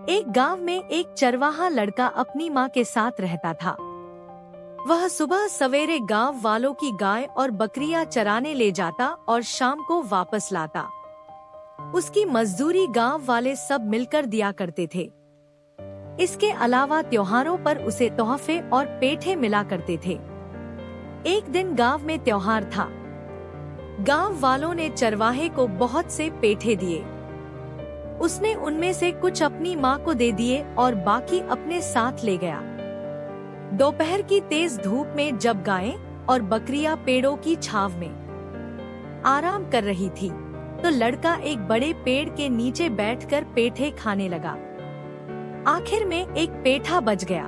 एक गांव में एक चरवाहा लड़का अपनी माँ के साथ रहता था। वह सुबह सवेरे गांव वालों की गाय और बकरियां चराने ले जाता और शाम को वापस लाता। उसकी मजदूरी गांव वाले सब मिलकर दिया करते थे। इसके अलावा त्योहारों पर उसे तोहफे और पेठे मिला करते थे। एक दिन गांव में त्योहार था। गांव वालों ने चरवाहे को बहुत से पेठे दिए। उसने उनमें से कुछ अपनी माँ को दे दिए और बाकी अपने साथ ले गया। दोपहर की तेज धूप में जब गायें और बकरियां पेड़ों की छाव में आराम कर रही थी, तो लड़का एक बड़े पेड़ के नीचे बैठकर पेठे खाने लगा। आखिर में एक पेठा बच गया।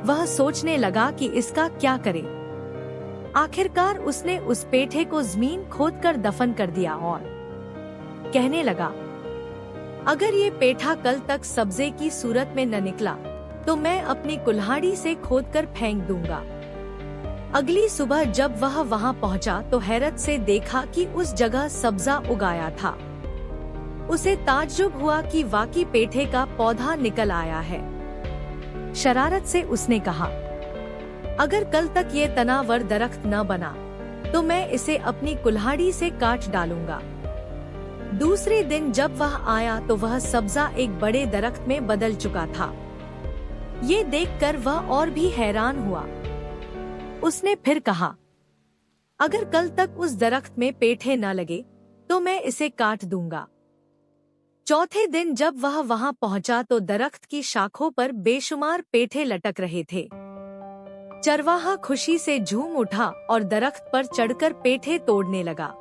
वह सोचने लगा कि इसका क्या करे। आखिरकार उसने उस पेठे को जमीन खोदकर दफन कर दिया और कहने लगा, अगर ये पेठा कल तक सब्जे की सूरत में न निकला तो मैं अपनी कुल्हाड़ी से खोदकर फेंक दूंगा। अगली सुबह जब वह वहां पहुंचा तो हैरत से देखा कि उस जगह सब्जा उगाया था। उसे ताज्जुब हुआ कि वाकई पेठे का पौधा निकल आया है। शरारत से उसने कहा, अगर कल तक ये तनावर दरख्त न बना तो मैं इसे अपनी कुल्हाड़ी से काट डालूंगा। दूसरे दिन जब वह आया तो वह सब्जा एक बड़े दरख्त में बदल चुका था। ये देखकर वह और भी हैरान हुआ। उसने फिर कहा, अगर कल तक उस दरख्त में पेठे न लगे तो मैं इसे काट दूंगा। चौथे दिन जब वह वहां पहुंचा तो दरख्त की शाखों पर बेशुमार पेठे लटक रहे थे। चरवाहा खुशी से झूम उठा और दरख्त पर चढ़कर पेठे तोड़ने लगा।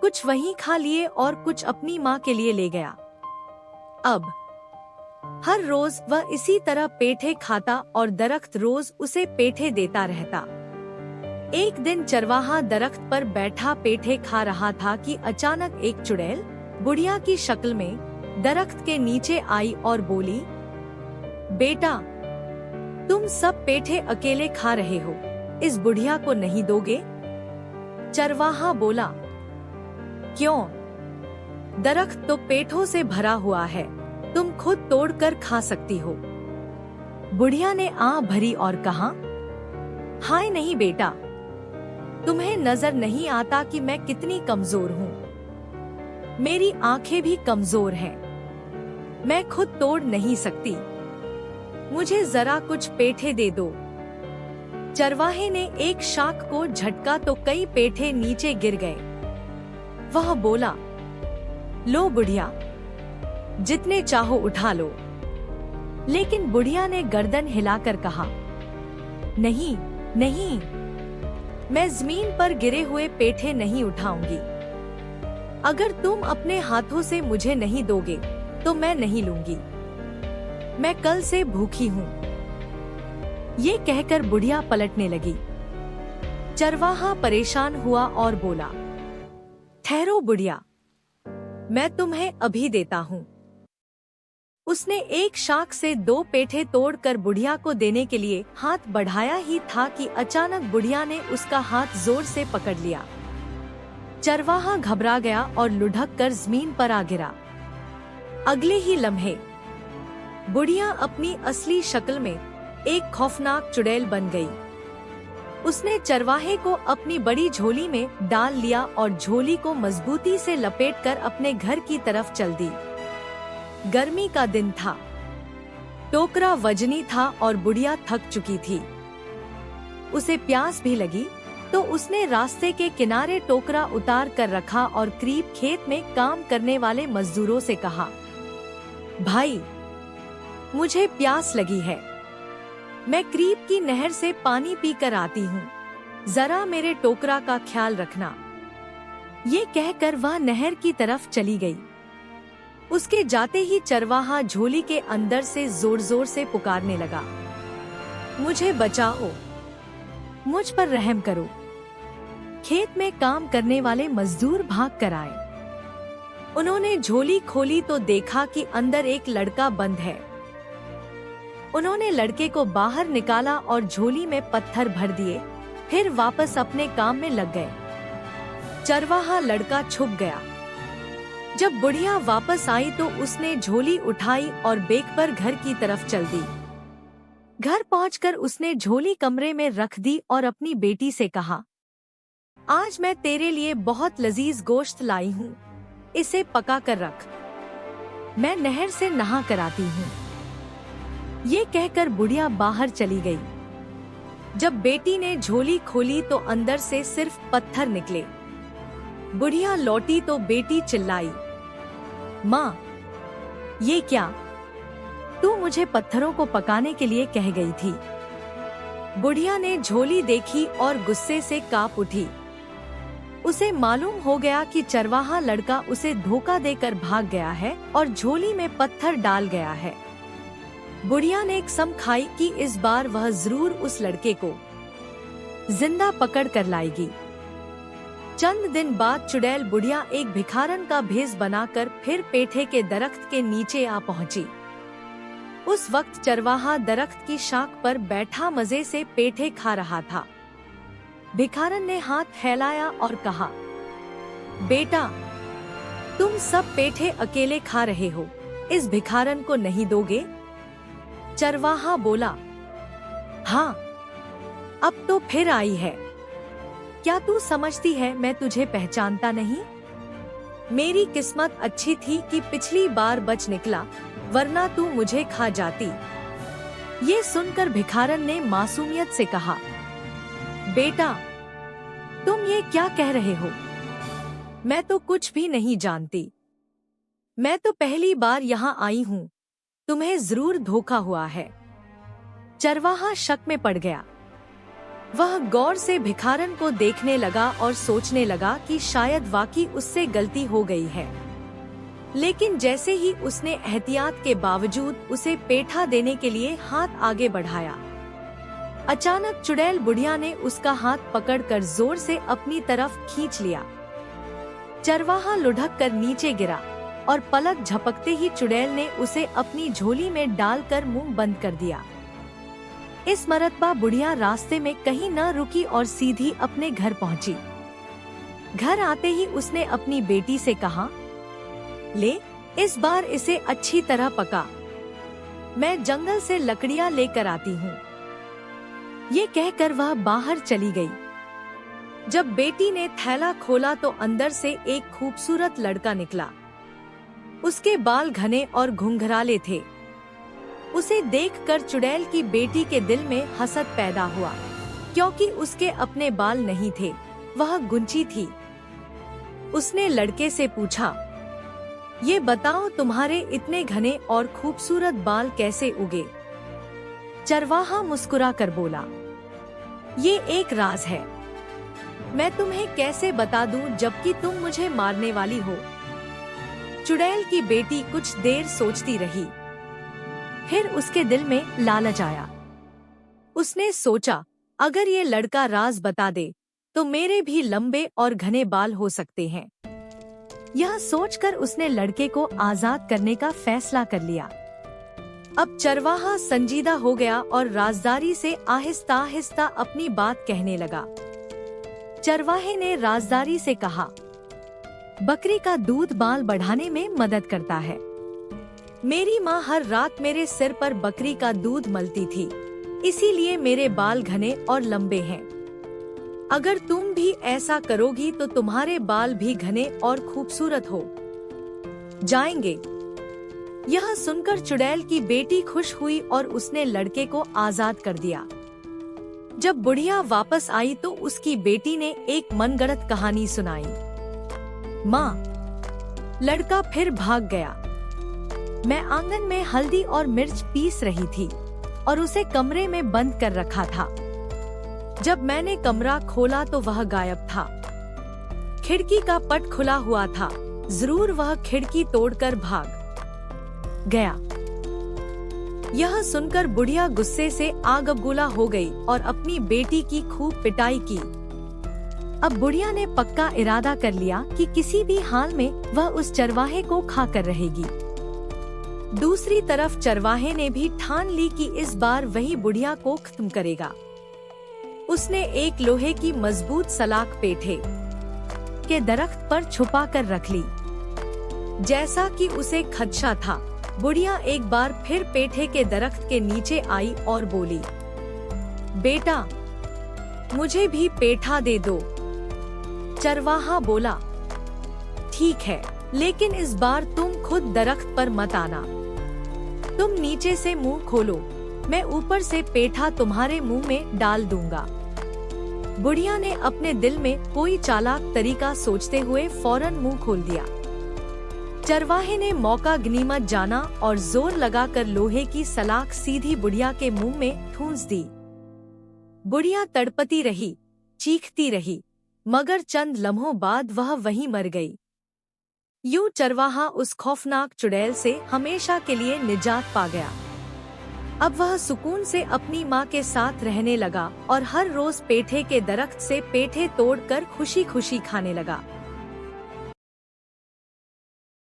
कुछ वहीं खा लिए और कुछ अपनी माँ के लिए ले गया। अब हर रोज वह इसी तरह पेठे खाता और दरख्त रोज उसे पेठे देता रहता। एक दिन चरवाहा दरख्त पर बैठा पेठे खा रहा था कि अचानक एक चुड़ैल बुढ़िया की शक्ल में दरख्त के नीचे आई और बोली, बेटा, तुम सब पेठे अकेले खा रहे हो, इस बुढ़िया को नहीं दोगे? चरवाहा बोला, क्यों? दरख्त तो पेठों से भरा हुआ है, तुम खुद तोड़कर खा सकती हो। बुढ़िया ने आह भरी और कहा, हाय नहीं बेटा, तुम्हें नजर नहीं आता कि मैं कितनी कमजोर हूँ। मेरी आंखें भी कमजोर हैं। मैं खुद तोड़ नहीं सकती। मुझे जरा कुछ पेठे दे दो। चरवाहे ने एक शाख को झटका तो कई पेठे नीचे गिर गए। वह बोला, लो बुढ़िया, जितने चाहो उठा लो। लेकिन बुढ़िया ने गर्दन हिलाकर कहा, नहीं नहीं, मैं जमीन पर गिरे हुए पेठे नहीं उठाऊंगी। अगर तुम अपने हाथों से मुझे नहीं दोगे तो मैं नहीं लूंगी। मैं कल से भूखी हूँ। ये कहकर बुढ़िया पलटने लगी। चरवाहा परेशान हुआ और बोला, ठहरो बुढ़िया, मैं तुम्हें अभी देता हूँ। उसने एक शाख से 2 पेठे तोड़कर बुढ़िया को देने के लिए हाथ बढ़ाया ही था कि अचानक बुढ़िया ने उसका हाथ जोर से पकड़ लिया। चरवाहा घबरा गया और लुढ़क कर जमीन पर आ गिरा। अगले ही लम्हे बुढ़िया अपनी असली शक्ल में एक खौफनाक चुड़ैल बन गई। उसने चरवाहे को अपनी बड़ी झोली में डाल लिया और झोली को मजबूती से लपेटकर अपने घर की तरफ चल दी। गर्मी का दिन था। टोकरा वजनी था और बुढ़िया थक चुकी थी। उसे प्यास भी लगी तो उसने रास्ते के किनारे टोकरा उतार कर रखा और करीब खेत में काम करने वाले मजदूरों से कहा, भाई, मुझे प्यास लगी है। मैं करीब की नहर से पानी पीकर आती हूँ। जरा मेरे टोकरा का ख्याल रखना। ये कहकर वह नहर की तरफ चली गई। उसके जाते ही चरवाहा झोली के अंदर से जोर जोर से पुकारने लगा, मुझे बचाओ, मुझ पर रहम करो। खेत में काम करने वाले मजदूर भाग कर आए। उन्होंने झोली खोली तो देखा कि अंदर एक लड़का बंद है। उन्होंने लड़के को बाहर निकाला और झोली में पत्थर भर दिए, फिर वापस अपने काम में लग गए। चरवाहा लड़का छुप गया। जब बुढ़िया वापस आई तो उसने झोली उठाई और बेग पर घर की तरफ चल दी। घर पहुंचकर उसने झोली कमरे में रख दी और अपनी बेटी से कहा, आज मैं तेरे लिए बहुत लजीज गोश्त लाई हूँ, इसे पका कर रख, मैं नहर से नहा कर आती हूँ। ये कहकर बुढ़िया बाहर चली गई। जब बेटी ने झोली खोली तो अंदर से सिर्फ पत्थर निकले। बुढ़िया लौटी तो बेटी चिल्लाई, माँ, ये क्या? तू मुझे पत्थरों को पकाने के लिए कह गई थी। बुढ़िया ने झोली देखी और गुस्से से कांप उठी। उसे मालूम हो गया कि चरवाहा लड़का उसे धोखा देकर भाग गया है और झोली में पत्थर डाल गया है। बुढ़िया ने कसम खाई कि इस बार वह जरूर उस लड़के को जिंदा पकड़ कर लाएगी। चंद दिन बाद चुड़ैल बुढ़िया एक भिखारन का भेष बनाकर फिर पेठे के दरख्त के नीचे आ पहुंची। उस वक्त चरवाहा दरख्त की शाख पर बैठा मजे से पेठे खा रहा था। भिखारन ने हाथ फैलाया और कहा, बेटा, तुम सब पेठे अकेले खा रहे हो, इस भिखारन को नहीं दोगे? चरवाहा बोला, हाँ, अब तो फिर आई है। क्या तू समझती है मैं तुझे पहचानता नहीं? मेरी किस्मत अच्छी थी कि पिछली बार बच निकला, वरना तू मुझे खा जाती। ये सुनकर भिखारन ने मासूमियत से कहा, बेटा, तुम ये क्या कह रहे हो? मैं तो कुछ भी नहीं जानती। मैं तो पहली बार यहाँ आई हूँ, तुम्हें जरूर धोखा हुआ है। चरवाहा शक में पड़ गया। वह गौर से भिखारन को देखने लगा और सोचने लगा कि शायद वाकई उससे गलती हो गई है। लेकिन जैसे ही उसने एहतियात के बावजूद उसे पेठा देने के लिए हाथ आगे बढ़ाया, अचानक चुड़ैल बुढ़िया ने उसका हाथ पकड़कर जोर से अपनी तरफ खींच लिया। चरवाहा लुढ़क कर नीचे गिरा और पलक झपकते ही चुड़ैल ने उसे अपनी झोली में डालकर मुंह बंद कर दिया। इस मरतबा बुढ़िया रास्ते में कहीं न रुकी और सीधी अपने घर पहुंची। घर आते ही उसने अपनी बेटी से कहा, ले, इस बार इसे अच्छी तरह पका, मैं जंगल से लकड़ियां लेकर आती हूँ। ये कहकर वह बाहर चली गई। जब बेटी ने थैला खोला तो अंदर से एक खूबसूरत लड़का निकला। उसके बाल घने और घुंघराले थे। उसे देखकर चुड़ैल की बेटी के दिल में हसद पैदा हुआ, क्योंकि उसके अपने बाल नहीं थे, वह गुंची थी। उसने लड़के से पूछा, ये बताओ तुम्हारे इतने घने और खूबसूरत बाल कैसे उगे? चरवाहा मुस्कुरा कर बोला, ये एक राज है, मैं तुम्हें कैसे बता दूं जबकि तुम मुझे मारने वाली हो। चुड़ैल की बेटी कुछ देर सोचती रही, फिर उसके दिल में लालच आया। उसने सोचा, अगर ये लड़का राज बता दे तो मेरे भी लंबे और घने बाल हो सकते हैं। यह सोचकर उसने लड़के को आजाद करने का फैसला कर लिया। अब चरवाहा संजीदा हो गया और राजदारी से आहिस्ता आहिस्ता अपनी बात कहने लगा। चरवाहे ने राजदारी से कहा, बकरी का दूध बाल बढ़ाने में मदद करता है। मेरी माँ हर रात मेरे सिर पर बकरी का दूध मलती थी, इसीलिए मेरे बाल घने और लंबे हैं। अगर तुम भी ऐसा करोगी तो तुम्हारे बाल भी घने और खूबसूरत हो जाएंगे। यह सुनकर चुड़ैल की बेटी खुश हुई और उसने लड़के को आजाद कर दिया। जब बुढ़िया वापस आई तो उसकी बेटी ने एक मनगढ़ंत कहानी सुनाई। माँ, लड़का फिर भाग गया। मैं आंगन में हल्दी और मिर्च पीस रही थी और उसे कमरे में बंद कर रखा था। जब मैंने कमरा खोला तो वह गायब था। खिड़की का पट खुला हुआ था, जरूर वह खिड़की तोड़कर भाग गया। यह सुनकर बुढ़िया गुस्से से आग बबूला हो गई और अपनी बेटी की खूब पिटाई की। अब बुढ़िया ने पक्का इरादा कर लिया कि किसी भी हाल में वह उस चरवाहे को खाकर रहेगी। दूसरी तरफ चरवाहे ने भी ठान ली कि इस बार वही बुढ़िया को खत्म करेगा। उसने एक लोहे की मजबूत सलाख पेठे के दरख्त पर छुपा कर रख ली। जैसा कि उसे खदशा था, बुढ़िया एक बार फिर पेठे के दरख्त के नीचे आई और बोली, बेटा, मुझे भी पेठा दे दो। चरवाहा बोला, ठीक है, लेकिन इस बार तुम खुद दरख्त पर मत आना। तुम नीचे से मुंह खोलो, मैं ऊपर से पेठा तुम्हारे मुंह में डाल दूंगा। बुढ़िया ने अपने दिल में कोई चालाक तरीका सोचते हुए फौरन मुंह खोल दिया। चरवाहे ने मौका गनीमत जाना और जोर लगाकर लोहे की सलाख सीधी बुढ़िया के मुंह में ठूंस दी। बुढ़िया तड़पती रही, चीखती रही, मगर चंद लम्हों बाद वह वहीं मर गई। यूं चरवाहा उस खौफनाक चुड़ैल से हमेशा के लिए निजात पा गया। अब वह सुकून से अपनी माँ के साथ रहने लगा और हर रोज पेठे के दरख्त से पेठे तोड़कर खुशी खुशी खाने लगा।